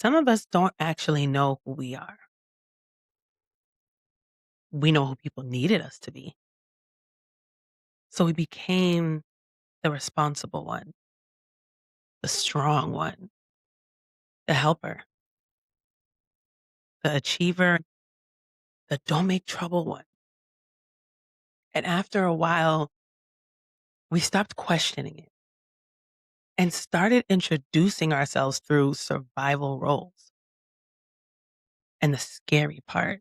Some of us don't actually know who we are. We know who people needed us to be. So we became the responsible one, the strong one, the helper, the achiever, the don't make trouble one. And after a while, we stopped questioning it and started introducing ourselves through survival roles. And the scary part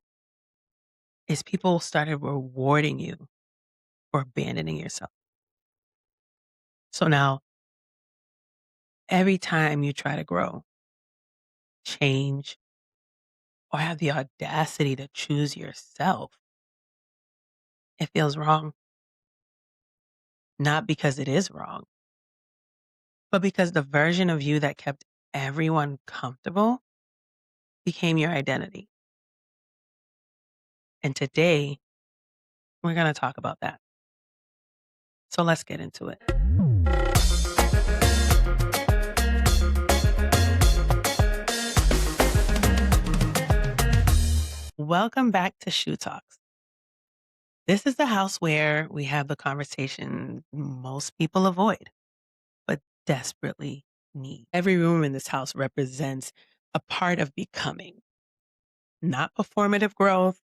is people started rewarding you for abandoning yourself. So now, every time you try to grow, change, or have the audacity to choose yourself, it feels wrong. Not because it is wrong, but because the version of you that kept everyone comfortable became your identity. And today, we're going to talk about that. So let's get into it. Welcome back to Shou Talks. This is the house where we have the conversation most people avoid, but desperately need. Every room in this house represents a part of becoming, not performative growth,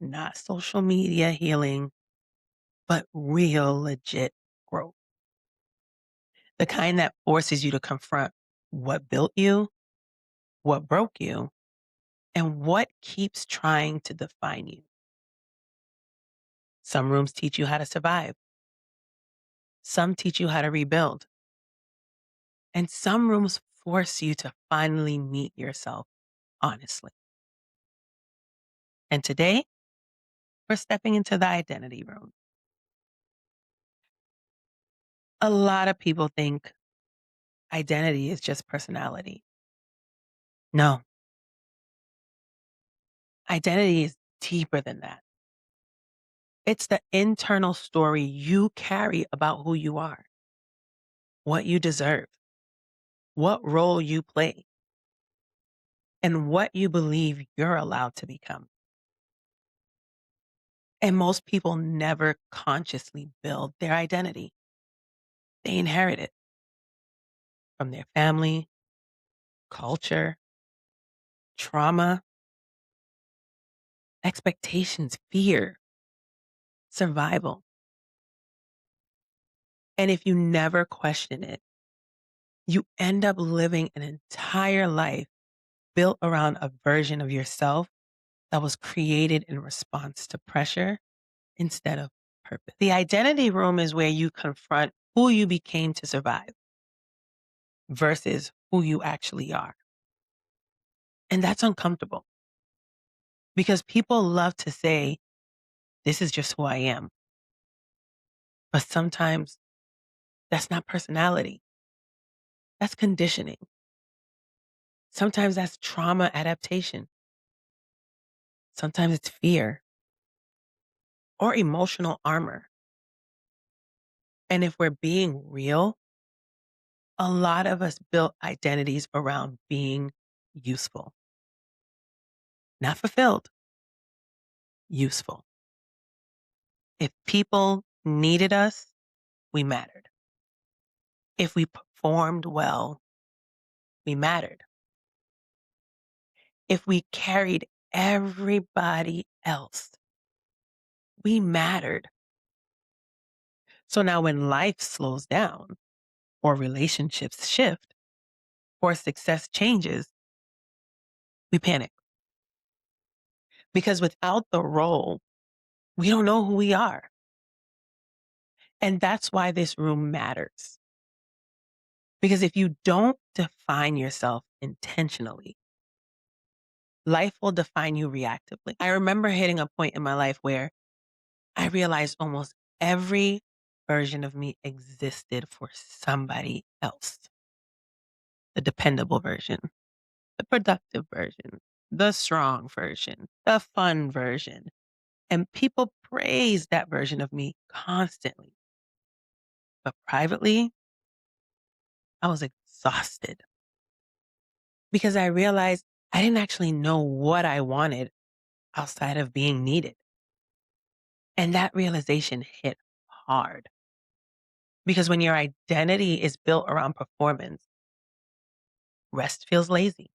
not social media healing, but real, legit growth. The kind that forces you to confront what built you, what broke you, and what keeps trying to define you. Some rooms teach you how to survive. Some teach you how to rebuild. And some rooms force you to finally meet yourself honestly. And today, we're stepping into the identity room. A lot of people think identity is just personality. No, identity is deeper than that. It's the internal story you carry about who you are, what you deserve, what role you play, and what you believe you're allowed to become. And most people never consciously build their identity. They inherit it from their family, culture, trauma, expectations, fear, survival. And if you never question it, you end up living an entire life built around a version of yourself that was created in response to pressure instead of purpose. The identity room is where you confront who you became to survive versus who you actually are. And that's uncomfortable because people love to say, this is just who I am. But sometimes that's not personality. That's conditioning. Sometimes that's trauma adaptation. Sometimes it's fear or emotional armor. And if we're being real, a lot of us built identities around being useful, not fulfilled, useful. If people needed us, we mattered. If we performed well, we mattered. If we carried everybody else, we mattered. So now when life slows down, or relationships shift, or success changes, we panic. Because without the role, we don't know who we are. And that's why this room matters. Because if you don't define yourself intentionally, life will define you reactively. I remember hitting a point in my life where I realized almost every version of me existed for somebody else. The dependable version, the productive version, the strong version, the fun version. And people praised that version of me constantly. But privately, I was exhausted. because I realized I didn't actually know what I wanted outside of being needed. And that realization hit hard because when your identity is built around performance, rest feels lazy.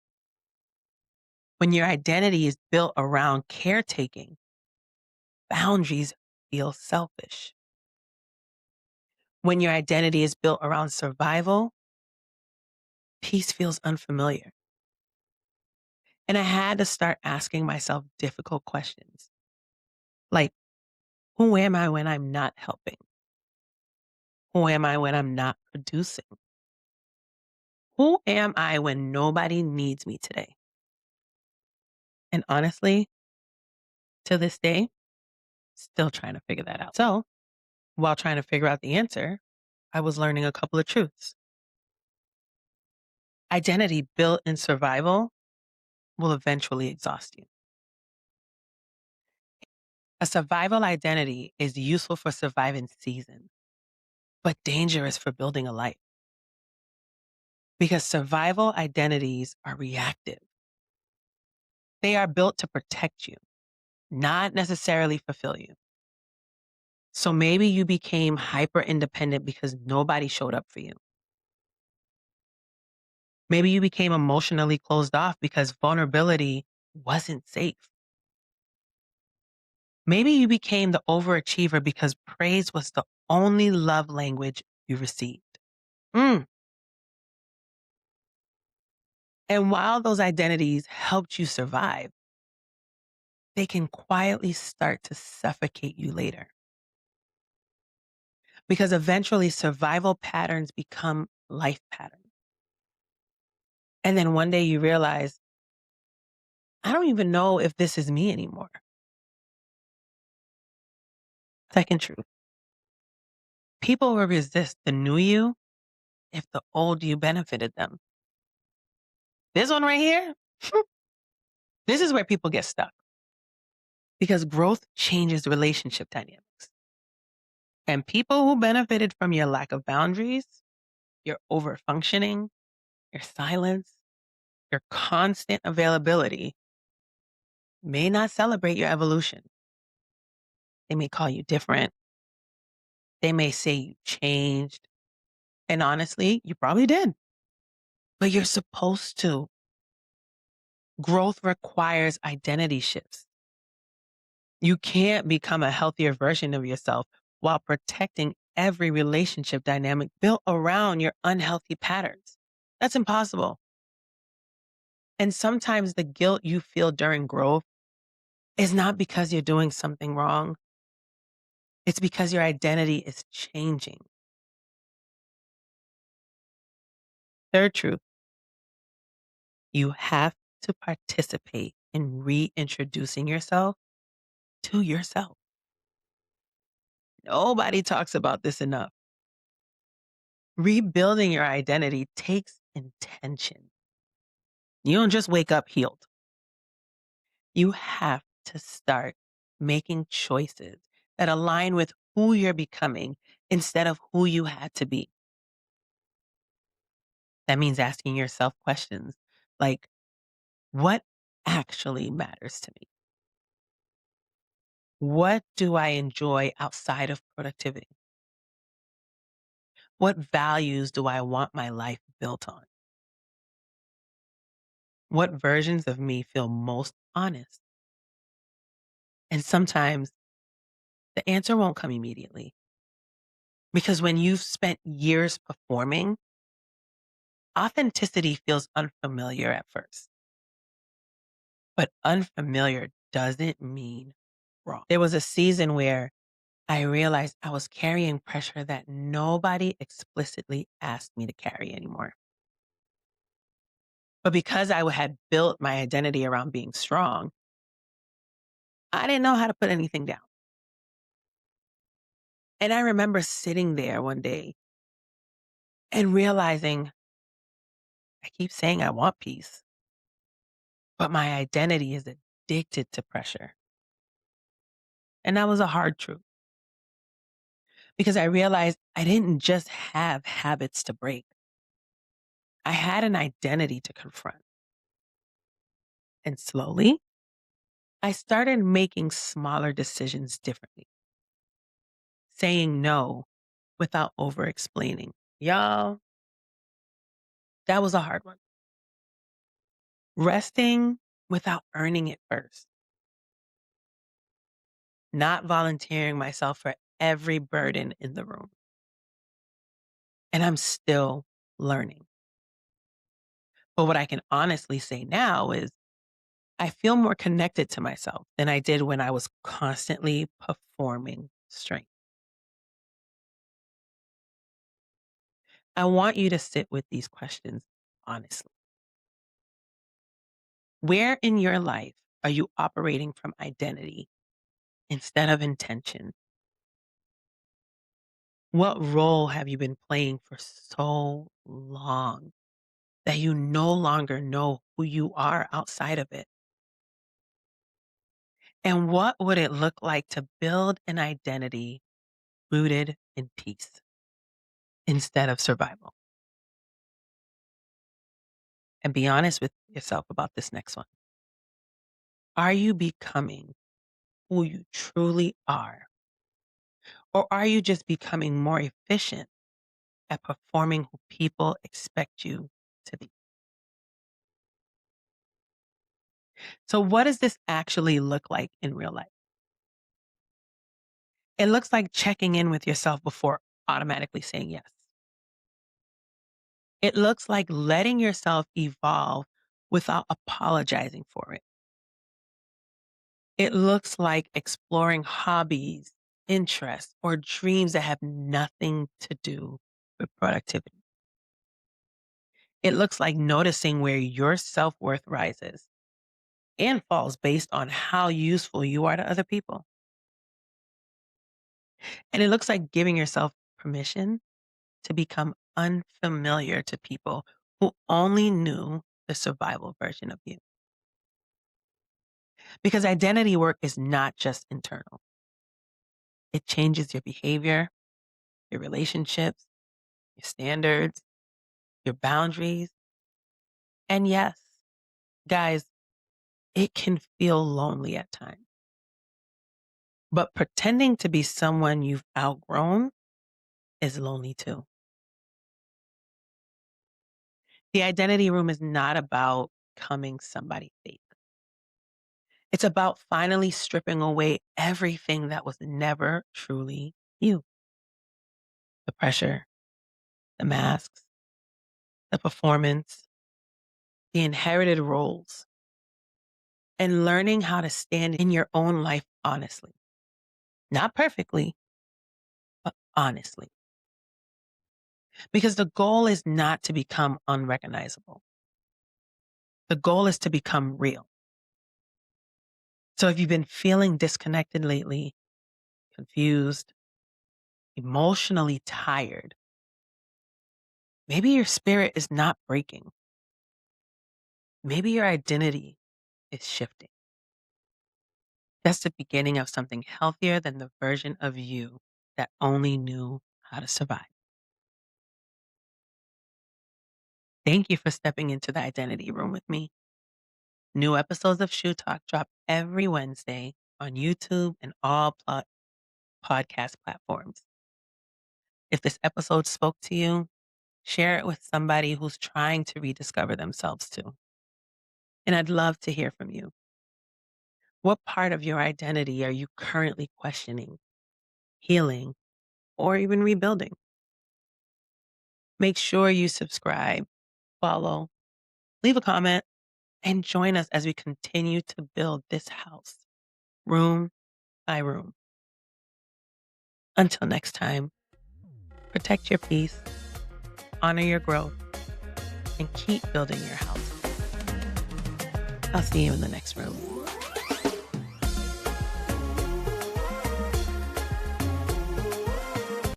When your identity is built around caretaking, boundaries feel selfish. When your identity is built around survival, peace feels unfamiliar. And I had to start asking myself difficult questions like, who am I when I'm not helping? Who am I when I'm not producing? Who am I when nobody needs me today? And honestly, to this day, still trying to figure that out. So, while trying to figure out the answer, I was learning a couple of truths. Identity built in survival will eventually exhaust you. A survival identity is useful for surviving seasons, but dangerous for building a life because survival identities are reactive. They are built to protect you, not necessarily fulfill you. So maybe you became hyper independent because nobody showed up for you. Maybe you became emotionally closed off because vulnerability wasn't safe. Maybe you became the overachiever because praise was the only love language you received. Mm. And while those identities helped you survive, they can quietly start to suffocate you later. Because eventually survival patterns become life patterns. And then one day you realize, I don't even know if this is me anymore. Second truth, people will resist the new you if the old you benefited them. This one right here, this is where people get stuck because growth changes relationship dynamics. And people who benefited from your lack of boundaries, your overfunctioning, your silence, your constant availability may not celebrate your evolution. They may call you different. They may say you changed. And honestly, you probably did, but you're supposed to. Growth requires identity shifts. You can't become a healthier version of yourself while protecting every relationship dynamic built around your unhealthy patterns. That's impossible. And sometimes the guilt you feel during growth is not because you're doing something wrong. It's because your identity is changing. Third truth, you have to participate in reintroducing yourself to yourself. Nobody talks about this enough. Rebuilding your identity takes intention. You don't just wake up healed. You have to start making choices that align with who you're becoming instead of who you had to be. That means asking yourself questions like, what actually matters to me? What do I enjoy outside of productivity? What values do I want my life built on? What versions of me feel most honest? And sometimes the answer won't come immediately because when you've spent years performing, authenticity feels unfamiliar at first. But unfamiliar doesn't mean wrong. There was a season where I realized I was carrying pressure that nobody explicitly asked me to carry anymore. But because I had built my identity around being strong, I didn't know how to put anything down. And I remember sitting there one day and realizing I keep saying I want peace, but my identity is addicted to pressure. And that was a hard truth because I realized I didn't just have habits to break. I had an identity to confront. And slowly, I started making smaller decisions differently, saying no without over explaining. Y'all, that was a hard one. Resting without earning it first, not volunteering myself for every burden in the room. And I'm still learning. But what I can honestly say now is I feel more connected to myself than I did when I was constantly performing strength. I want you to sit with these questions honestly. Where in your life are you operating from identity instead of intention? What role have you been playing for so long that you no longer know who you are outside of it? And what would it look like to build an identity rooted in peace instead of survival? And be honest with yourself about this next one. Are you becoming who you truly are? Or are you just becoming more efficient at performing who people expect you to be? So, what does this actually look like in real life? It looks like checking in with yourself before automatically saying yes. It looks like letting yourself evolve without apologizing for it. It looks like exploring hobbies, interests, or dreams that have nothing to do with productivity. It looks like noticing where your self worth rises and falls based on how useful you are to other people. And it looks like giving yourself permission to become unfamiliar to people who only knew the survival version of you. Because identity work is not just internal, it changes your behavior, your relationships, your standards, your boundaries. And yes, guys, it can feel lonely at times. But pretending to be someone you've outgrown is lonely too. The identity room is not about becoming somebody fake. It's about finally stripping away everything that was never truly you. The pressure, the masks, the performance, the inherited roles, and learning how to stand in your own life honestly. Not perfectly, but honestly. Because the goal is not to become unrecognizable. The goal is to become real. So if you've been feeling disconnected lately, confused, emotionally tired, maybe your spirit is not breaking. Maybe your identity is shifting. That's the beginning of something healthier than the version of you that only knew how to survive. Thank you for stepping into the identity room with me. New episodes of Shou Talk drop every Wednesday on YouTube and all podcast platforms. If this episode spoke to you, share it with somebody who's trying to rediscover themselves too. And I'd love to hear from you. What part of your identity are you currently questioning, healing, or even rebuilding? Make sure you subscribe, follow, leave a comment, and join us as we continue to build this house, room by room. Until next time, protect your peace, honor your growth, and keep building your house. I'll see you in the next room.